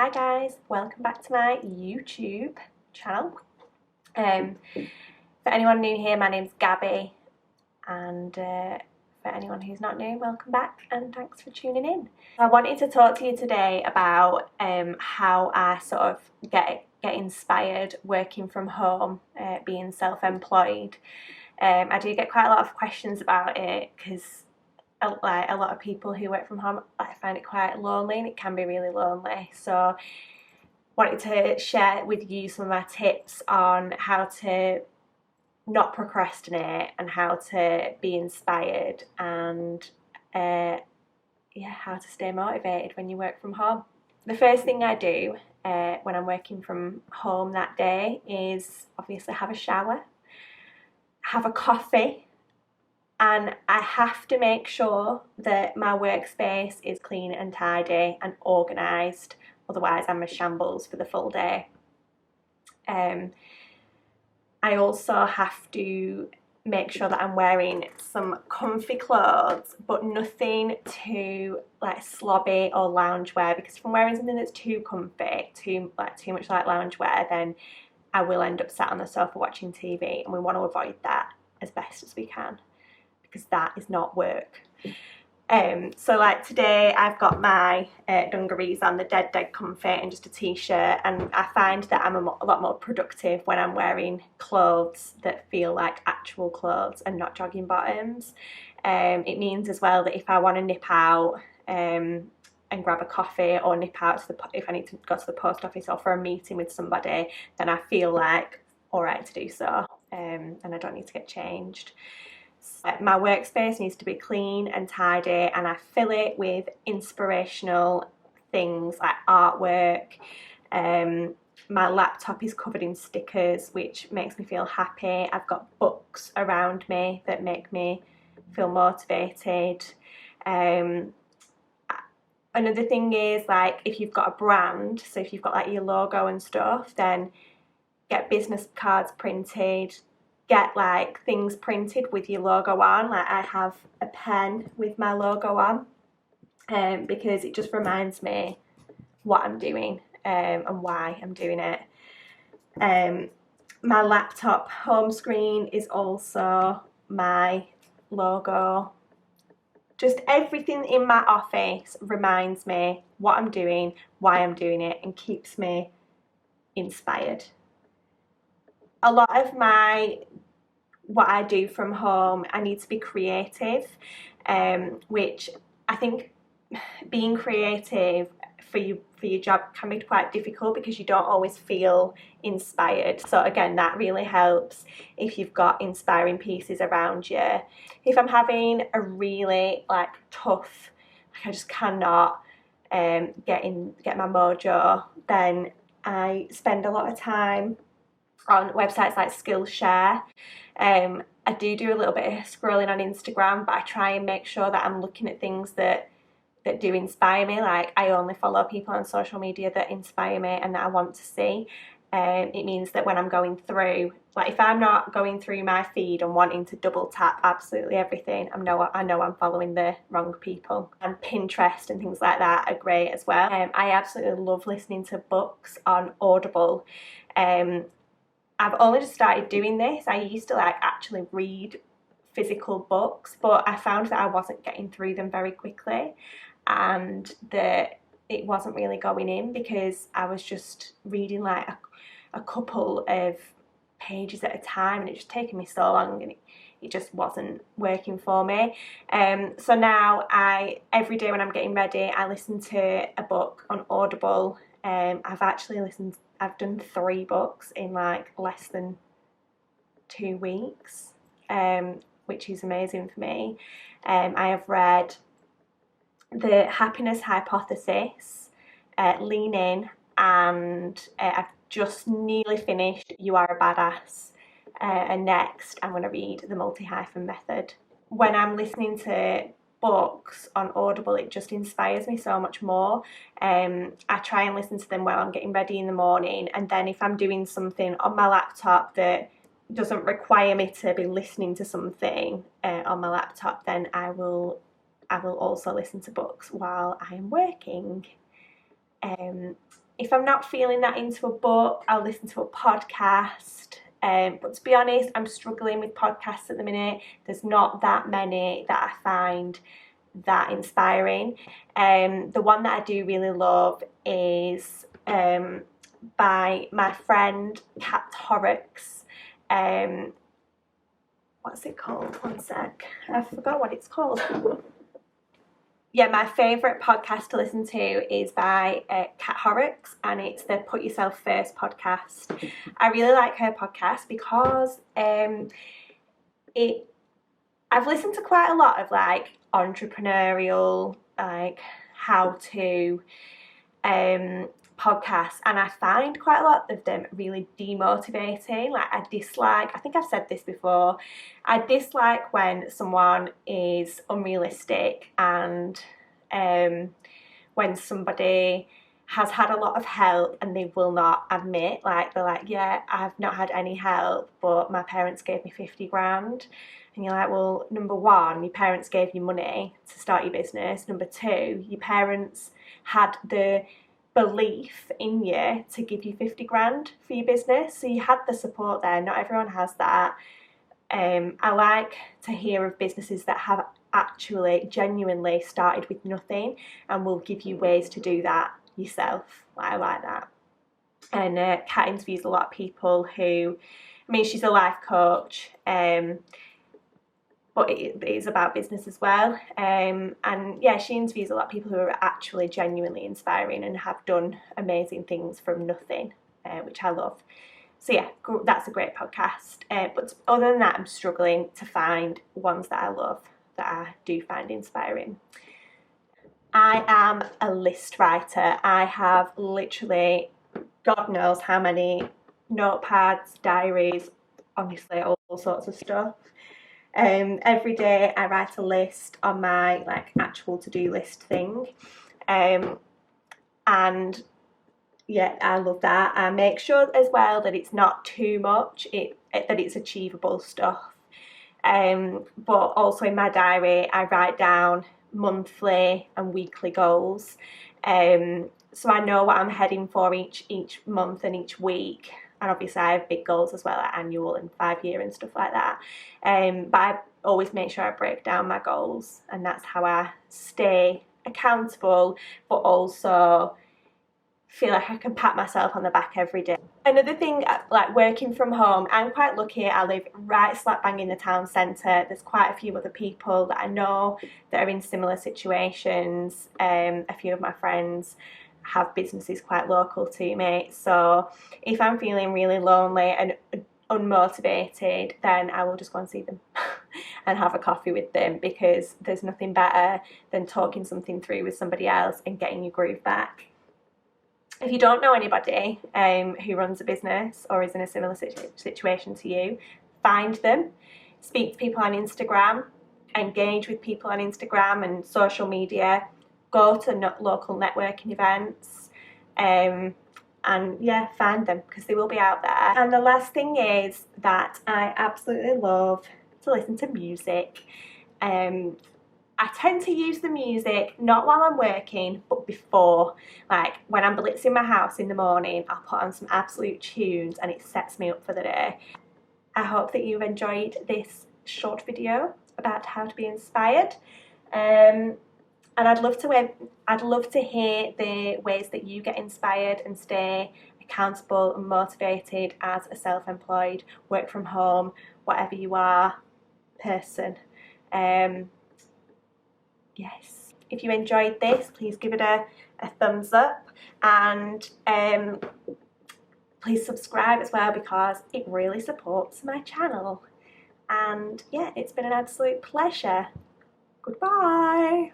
Hi guys, welcome back to my YouTube channel. For anyone new here, my name's Gabby, and for anyone who's not new, welcome back and thanks for tuning in. I wanted to talk to you today about how I sort of get inspired working from home, being self-employed. I do get quite a lot of questions about it because a lot of people who work from home, I find it quite lonely, and it can be really lonely. So wanted to share with you some of my tips on how to not procrastinate and how to be inspired, and how to stay motivated when you work from home. The first thing I do when I'm working from home that day is obviously have a shower, have a coffee, and I have to make sure that my workspace is clean and tidy and organised, otherwise I'm a shambles for the full day. I also have to make sure that I'm wearing some comfy clothes, but nothing too like slobby or loungewear, because if I'm wearing something that's too comfy, too much like loungewear, then I will end up sat on the sofa watching TV, and we want to avoid that as best as we can, because that is not work. So like today I've got my dungarees on, the dead comfy, and just a t-shirt, and I find that I'm a lot more productive when I'm wearing clothes that feel like actual clothes and not jogging bottoms. It means as well that if I want to nip out and grab a coffee, or nip out to if I need to go to the post office or for a meeting with somebody, then I feel like alright to do so, and I don't need to get changed. My workspace needs to be clean and tidy, and I fill it with inspirational things like artwork. My laptop is covered in stickers, which makes me feel happy. I've got books around me that make me feel motivated. Another thing is, like, if you've got a brand, so if you've got like your logo and stuff, then get business cards printed, get like things printed with your logo on. Like I have a pen with my logo on, because it just reminds me what I'm doing and why I'm doing it. My laptop home screen is also my logo. Just everything in my office reminds me what I'm doing, why I'm doing it, and keeps me inspired. A lot of what I do from home, I need to be creative, which I think being creative for your job can be quite difficult because you don't always feel inspired. So again, that really helps if you've got inspiring pieces around you. If I'm having a really like tough, like I just cannot get my mojo, then I spend a lot of time on websites like Skillshare. I do a little bit of scrolling on Instagram, but I try and make sure that I'm looking at things that do inspire me. Like I only follow people on social media that inspire me and that I want to see. It means that when I'm going through, like if I'm not going through my feed and wanting to double tap absolutely everything, I know I'm following the wrong people. And Pinterest and things like that are great as well. I absolutely love listening to books on Audible. I've only just started doing this. I used to like actually read physical books, but I found that I wasn't getting through them very quickly, and that it wasn't really going in because I was just reading like a couple of pages at a time, and it just taken me so long, and it just wasn't working for me. So now every day when I'm getting ready, I listen to a book on Audible. I've done 3 books in like less than 2 weeks, which is amazing for me. I have read The Happiness Hypothesis, Lean In, and I've just nearly finished You Are a Badass. And next I'm going to read The Multi-Hyphen Method. When I'm listening to books on Audible, it just inspires me so much more. I try and listen to them while I'm getting ready in the morning, and then if I'm doing something on my laptop that doesn't require me to be listening to something on my laptop, then I will also listen to books while I am working. If I'm not feeling that into a book, I'll listen to a podcast. But to be honest, I'm struggling with podcasts at the minute. There's not that many that I find that inspiring. The one that I do really love is by my friend Kat Horrocks. What's it called? One sec. I forgot what it's called. Yeah, my favourite podcast to listen to is by Kat Horrocks, and it's the Put Yourself First podcast. I really like her podcast because I've listened to quite a lot of like entrepreneurial, like how to podcasts, and I find quite a lot of them really demotivating. Like I think I've said this before, I dislike when someone is unrealistic and when somebody has had a lot of help and they will not admit, like they're like, yeah, I've not had any help, but my parents gave me 50 grand. And you're like, well, number one, your parents gave you money to start your business. Number two, your parents had the belief in you to give you 50 grand for your business. So you had the support there. Not everyone has that. I like to hear of businesses that have actually genuinely started with nothing and will give you ways to do that yourself. I like that. And Kat interviews a lot of people who, I mean, she's a life coach, but it is about business as well. And yeah, she interviews a lot of people who are actually genuinely inspiring and have done amazing things from nothing, which I love. So yeah, that's a great podcast. But other than that, I'm struggling to find ones that I love, that I do find inspiring. I am a list writer. I have literally, God knows how many notepads, diaries, honestly, all sorts of stuff. Every day I write a list on my like actual to-do list thing, and yeah, I love that. I make sure as well that it's not too much, that it's achievable stuff. But also in my diary I write down monthly and weekly goals, so I know what I'm heading for each month and each week. And obviously I have big goals as well, like annual and 5-year and stuff like that. But I always make sure I break down my goals, and that's how I stay accountable, but also feel like I can pat myself on the back every day. Another thing, like working from home, I'm quite lucky. I live right slap bang in the town centre. There's quite a few other people that I know that are in similar situations. A few of my friends have businesses quite local to me. So if I'm feeling really lonely and unmotivated, then I will just go and see them and have a coffee with them, because there's nothing better than talking something through with somebody else and getting your groove back. If you don't know anybody who runs a business or is in a similar situation to you, find them, speak to people on Instagram, engage with people on Instagram and social media, go to local networking events, and yeah, find them, because they will be out there. And the last thing is that I absolutely love to listen to music. I tend to use the music not while I'm working, but before. Like when I'm blitzing my house in the morning, I'll put on some absolute tunes and it sets me up for the day. I hope that you've enjoyed this short video about how to be inspired. And I'd love to hear the ways that you get inspired and stay accountable and motivated as a self-employed, work from home, whatever you are, person. Yes, if you enjoyed this, please give it a thumbs up, and please subscribe as well, because it really supports my channel. And yeah, it's been an absolute pleasure. Goodbye.